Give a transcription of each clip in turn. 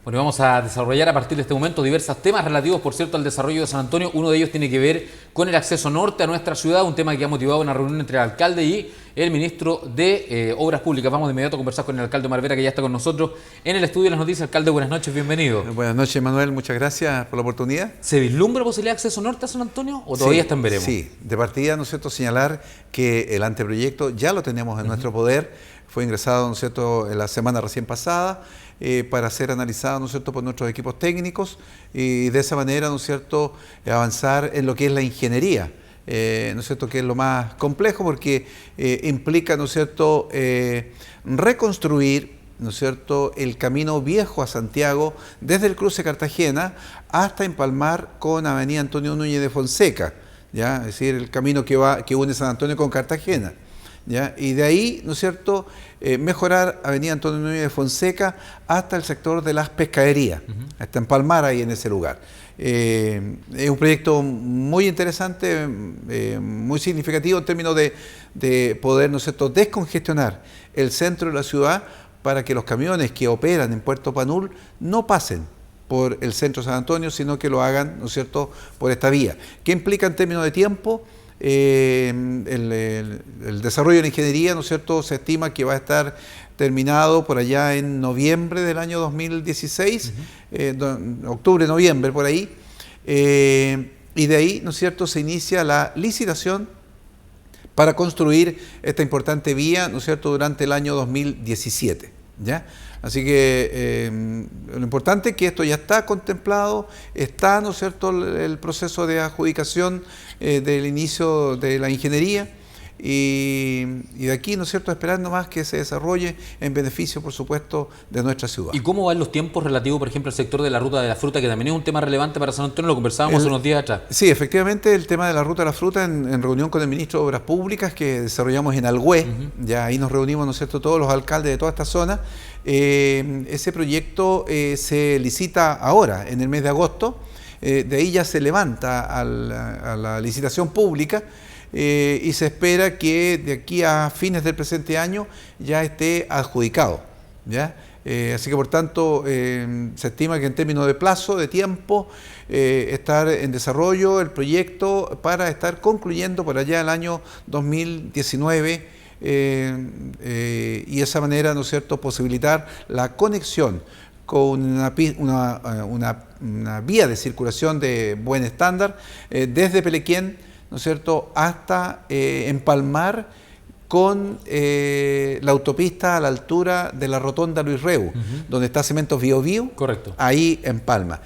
Bueno, vamos a desarrollar a partir de este momento diversos temas relativos, por cierto, al desarrollo de San Antonio. Uno de ellos tiene que ver con el acceso norte a nuestra ciudad, un tema que ha motivado una reunión entre el alcalde y el ministro de Obras Públicas. Vamos de inmediato a conversar con el alcalde Omar Vera, que ya está con nosotros en el estudio de las noticias. Alcalde, buenas noches, bienvenido. Buenas noches, Manuel, muchas gracias por la oportunidad. ¿Se vislumbra posibilidad de acceso norte a San Antonio o todavía está en veremos? Sí, de partida, ¿no es cierto?, señalar que el anteproyecto ya lo tenemos en nuestro poder, fue ingresado, ¿no es cierto?, en la semana recién pasada, para ser analizado, ¿no es cierto?, por nuestros equipos técnicos y de esa manera, ¿no es cierto?, avanzar en lo que es la ingeniería, ¿no es cierto?, que es lo más complejo porque implica, ¿no es cierto?, reconstruir, ¿no es cierto?, el camino viejo a Santiago desde el cruce Cartagena hasta empalmar con Avenida Antonio Núñez de Fonseca, ¿ya? Es decir, el camino que une San Antonio con Cartagena, ¿ya? Y de ahí, ¿no es cierto?, mejorar Avenida Antonio Núñez de Fonseca hasta el sector de las pescaderías, hasta empalmar ahí en ese lugar. Es un proyecto muy interesante, muy significativo en términos de poder, ¿no es cierto?, descongestionar el centro de la ciudad para que los camiones que operan en Puerto Panul no pasen por el centro de San Antonio, sino que lo hagan, ¿no es cierto?, por esta vía. ¿Qué implica en términos de tiempo? El desarrollo de la ingeniería, ¿no es cierto?, se estima que va a estar terminado por allá en noviembre del año 2016, octubre, noviembre, por ahí, y de ahí, ¿no es cierto?, se inicia la licitación para construir esta importante vía, ¿no es cierto?, durante el año 2017, ¿ya? Así que lo importante es que esto ya está contemplado, está, ¿no es cierto?, el proceso de adjudicación del inicio de la ingeniería y de aquí, ¿no es cierto?, esperando más que se desarrolle en beneficio, por supuesto, de nuestra ciudad. ¿Y cómo van los tiempos relativos, por ejemplo, al sector de la ruta de la fruta, que también es un tema relevante para San Antonio? Lo conversábamos hace unos días atrás. Sí, efectivamente, el tema de la ruta de la fruta en reunión con el ministro de Obras Públicas que desarrollamos en Alhué, ya ahí nos reunimos, ¿no es cierto?, todos los alcaldes de toda esta zona. Ese proyecto se licita ahora, en el mes de agosto, de ahí ya se levanta a la licitación pública y se espera que de aquí a fines del presente año ya esté adjudicado, ¿ya? Así que por tanto se estima que en términos de plazo, de tiempo, estar en desarrollo el proyecto para estar concluyendo por allá el año 2019 y de esa manera, ¿no es cierto?, posibilitar la conexión con una vía de circulación de buen estándar desde Pelequén, ¿no es cierto?, hasta empalmar con la autopista a la altura de la rotonda Luis Reu, donde está Cementos Bio Bio. Correcto. Ahí empalma.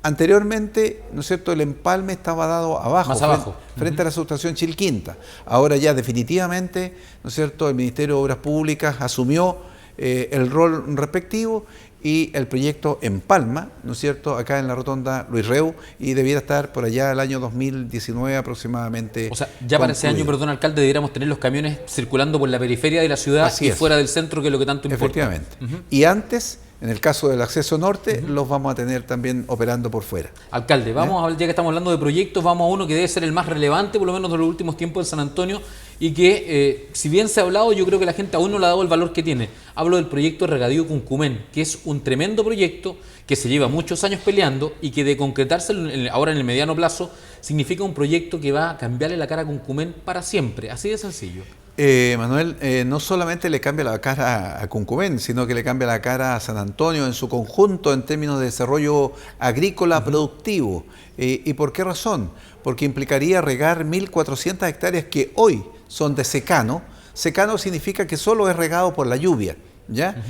Anteriormente, ¿no es cierto?, el empalme estaba dado abajo, más abajo, frente a la subestación Chilquinta. Ahora ya definitivamente, ¿no es cierto?, el Ministerio de Obras Públicas asumió el rol respectivo y el proyecto empalma, ¿no es cierto?, acá en la rotonda Luis Reu y debiera estar por allá el año 2019 aproximadamente. O sea, ya para ese año, perdón, alcalde, deberíamos tener los camiones circulando por la periferia de la ciudad y fuera del centro, que es lo que tanto importa. Efectivamente. Y antes, en el caso del acceso norte, los vamos a tener también operando por fuera. Alcalde, vamos a, ya que estamos hablando de proyectos, vamos a uno que debe ser el más relevante, por lo menos de los últimos tiempos en San Antonio, y que, si bien se ha hablado, yo creo que la gente aún no le ha dado el valor que tiene. Hablo del proyecto Regadío Cuncumén, que es un tremendo proyecto que se lleva muchos años peleando y que de concretarse ahora en el mediano plazo, significa un proyecto que va a cambiarle la cara a Cuncumén para siempre, así de sencillo. Manuel, no solamente le cambia la cara a Cuncumén, sino que le cambia la cara a San Antonio en su conjunto en términos de desarrollo agrícola productivo. ¿Y por qué razón? Porque implicaría regar 1.400 hectáreas que hoy son de secano. Secano significa que solo es regado por la lluvia, ¿ya?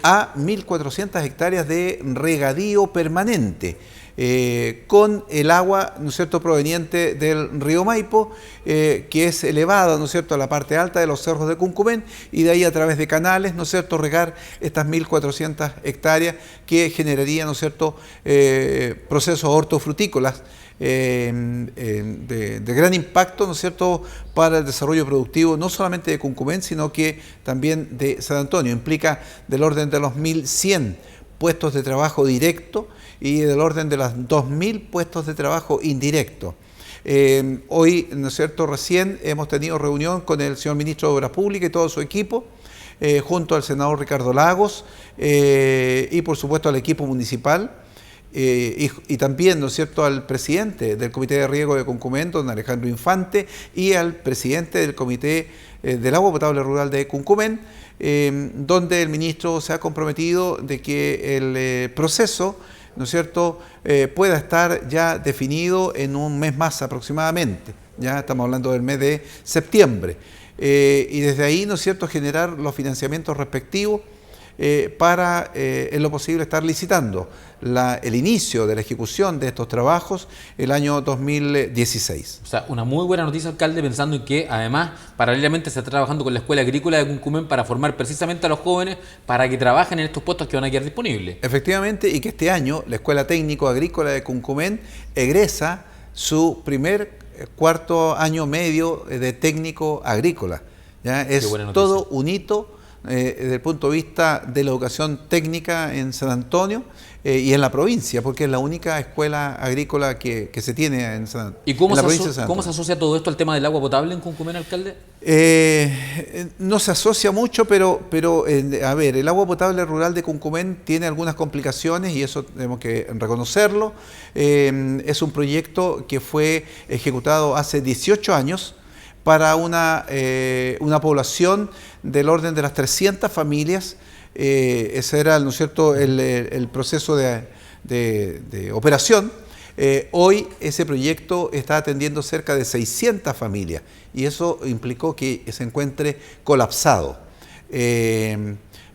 A 1.400 hectáreas de regadío permanente. Con el agua, ¿no es cierto?, proveniente del río Maipo, que es elevada, ¿no es cierto?, a la parte alta de los cerros de Cuncumén, y de ahí a través de canales, ¿no es cierto?, regar estas 1.400 hectáreas que generaría, ¿no es cierto?, procesos hortofrutícolas de gran impacto, ¿no es cierto?, para el desarrollo productivo, no solamente de Cuncumén, sino que también de San Antonio. Implica del orden de los 1.100 puestos de trabajo directo y del orden de los 2.000 puestos de trabajo indirectos. Hoy, ¿no es cierto?, recién hemos tenido reunión con el señor ministro de Obras Públicas y todo su equipo junto al senador Ricardo Lagos y por supuesto al equipo municipal. Y también, ¿no es cierto?, al presidente del Comité de Riego de Cuncumén, don Alejandro Infante, y al presidente del Comité del Agua Potable Rural de Cuncumén, donde el ministro se ha comprometido de que el proceso, ¿no es cierto?, pueda estar ya definido en un mes más aproximadamente. Ya estamos hablando del mes de septiembre. Y desde ahí, ¿no es cierto?, generar los financiamientos respectivos para, en lo posible, estar licitando el inicio de la ejecución de estos trabajos el año 2016. O sea, una muy buena noticia, alcalde, pensando en que además paralelamente se está trabajando con la Escuela Agrícola de Cuncumén para formar precisamente a los jóvenes para que trabajen en estos puestos que van a quedar disponibles. Efectivamente, y que este año la Escuela Técnico Agrícola de Cuncumén egresa su primer cuarto año medio de técnico agrícola. ¿Ya? Es todo un hito desde el punto de vista de la educación técnica en San Antonio y en la provincia, porque es la única escuela agrícola que se tiene en San Antonio. ¿Y cómo se asocia todo esto al tema del agua potable en Cuncumén, alcalde? No se asocia mucho, pero a ver, el agua potable rural de Cuncumén tiene algunas complicaciones y eso tenemos que reconocerlo. Es un proyecto que fue ejecutado hace 18 años para una población del orden de las 300 familias. Ese era, ¿no es cierto?, el proceso de operación. Hoy ese proyecto está atendiendo cerca de 600 familias y eso implicó que se encuentre colapsado.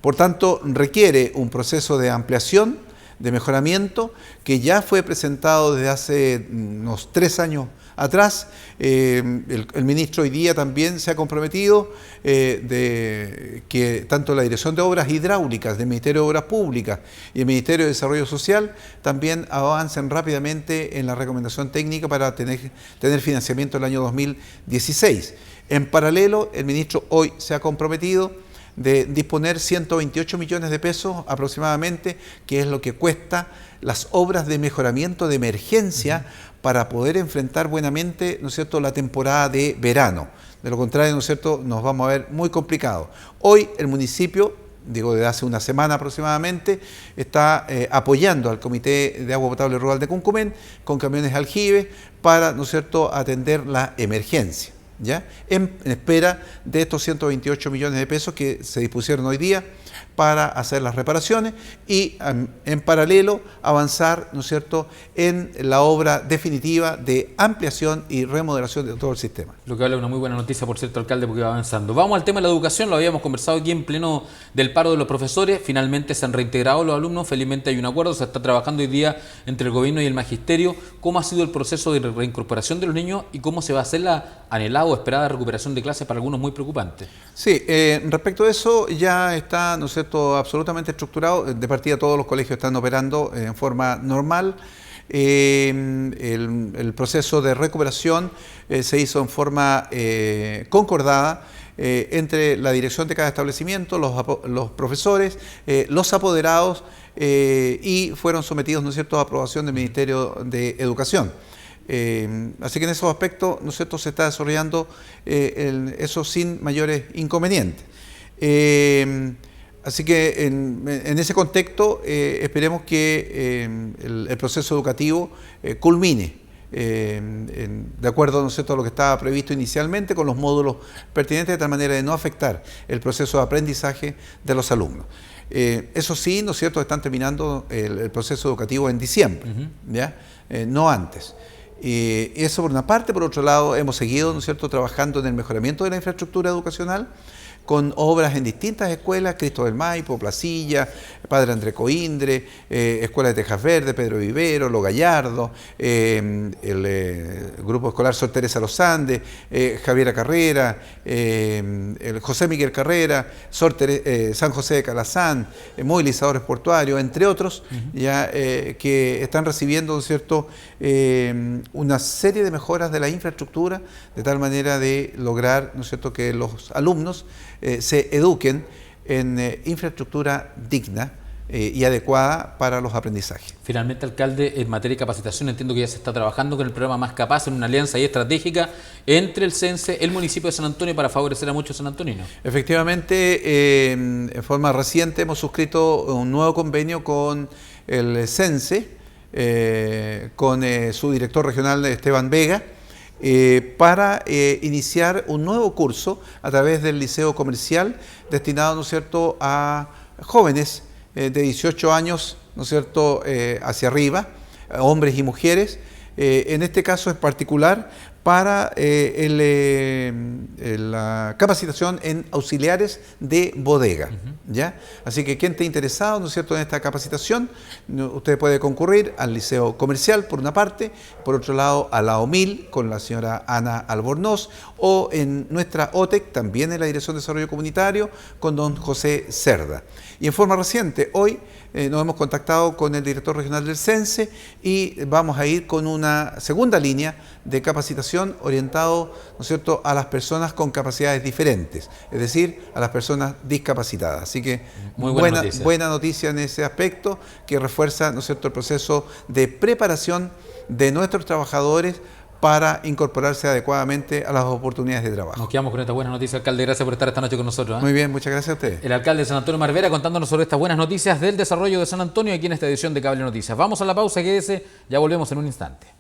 Por tanto, requiere un proceso de ampliación, de mejoramiento, que ya fue presentado desde hace unos 3 años atrás. El ministro hoy día también se ha comprometido de que tanto la Dirección de Obras Hidráulicas del Ministerio de Obras Públicas y el Ministerio de Desarrollo Social también avancen rápidamente en la recomendación técnica para tener financiamiento el año 2016. En paralelo, el ministro hoy se ha comprometido de disponer 128 millones de pesos aproximadamente, que es lo que cuesta las obras de mejoramiento de emergencia para poder enfrentar buenamente, ¿no es cierto?, la temporada de verano. De lo contrario, ¿no es cierto?, nos vamos a ver muy complicados. Hoy el municipio, digo desde hace una semana aproximadamente, está apoyando al Comité de Agua Potable Rural de Cuncumén con camiones aljibe para, ¿no es cierto?, atender la emergencia, ¿ya? En espera de estos 128 millones de pesos que se dispusieron hoy día para hacer las reparaciones y en paralelo avanzar, ¿no es cierto?, en la obra definitiva de ampliación y remodelación de todo el sistema. Lo que habla de una muy buena noticia, por cierto, alcalde, porque va avanzando. Vamos al tema de la educación, lo habíamos conversado aquí en pleno del paro de los profesores, finalmente se han reintegrado los alumnos, felizmente hay un acuerdo, se está trabajando hoy día entre el gobierno y el magisterio. ¿Cómo ha sido el proceso de reincorporación de los niños y cómo se va a hacer la anhelada o esperada recuperación de clases para algunos muy preocupante? Sí, respecto a eso ya está, ¿no es cierto?, absolutamente estructurado. De partida todos los colegios están operando en forma normal. El proceso de recuperación se hizo en forma concordada entre la dirección de cada establecimiento, los profesores, los apoderados y fueron sometidos, ¿no es cierto?, a aprobación del Ministerio de Educación. Así que en esos aspectos, ¿no es cierto?, se está desarrollando eso sin mayores inconvenientes. Así que en ese contexto esperemos que el proceso educativo culmine de acuerdo, ¿no es cierto?, a lo que estaba previsto inicialmente con los módulos pertinentes, de tal manera de no afectar el proceso de aprendizaje de los alumnos. Eso sí, ¿no es cierto?, están terminando el proceso educativo en diciembre, ¿ya? No antes. Eso por una parte. Por otro lado, hemos seguido, ¿no es cierto?, trabajando en el mejoramiento de la infraestructura educacional con obras en distintas escuelas: Cristo del Maipo, Placilla, Padre André Coindre, Escuela de Tejas Verde, Pedro Vivero, Lo Gallardo, el Grupo Escolar Sor Teresa Los Andes, Javiera Carrera, el José Miguel Carrera, San José de Calazán, movilizadores portuarios, entre otros, ya que están recibiendo, ¿no es cierto?, una serie de mejoras de la infraestructura, de tal manera de lograr, ¿no es cierto?, que los alumnos se eduquen en infraestructura digna, y adecuada para los aprendizajes. Finalmente, alcalde, en materia de capacitación entiendo que ya se está trabajando con el programa Más Capaz en una alianza ahí estratégica entre el CENSE, el municipio de San Antonio para favorecer a muchos sanantoninos. Efectivamente, en forma reciente hemos suscrito un nuevo convenio con el CENSE, con su director regional Esteban Vega, para iniciar un nuevo curso a través del Liceo Comercial destinado, ¿no es cierto?, a jóvenes de 18 años, ¿no es cierto?, hacia arriba, hombres y mujeres, en este caso en particular para la capacitación en auxiliares de bodega. ¿Ya? Así que quien esté interesado, ¿no es cierto?, en esta capacitación, usted puede concurrir al Liceo Comercial por una parte, por otro lado a la OMIL con la señora Ana Albornoz, o en nuestra OTEC, también en la Dirección de Desarrollo Comunitario, con don José Cerda. Y en forma reciente, hoy nos hemos contactado con el director regional del CENSE y vamos a ir con una segunda línea de capacitación orientado, ¿no es cierto?, a las personas con capacidades diferentes, es decir, a las personas discapacitadas. Así que muy buena noticia en ese aspecto, que refuerza, ¿no es cierto?, el proceso de preparación de nuestros trabajadores para incorporarse adecuadamente a las oportunidades de trabajo. Nos quedamos con esta buena noticia, alcalde. Gracias por estar esta noche con nosotros. Muy bien, muchas gracias a ustedes. El alcalde de San Antonio Marvera contándonos sobre estas buenas noticias del desarrollo de San Antonio aquí en esta edición de Cable Noticias. Vamos a la pausa, quédese, ya volvemos en un instante.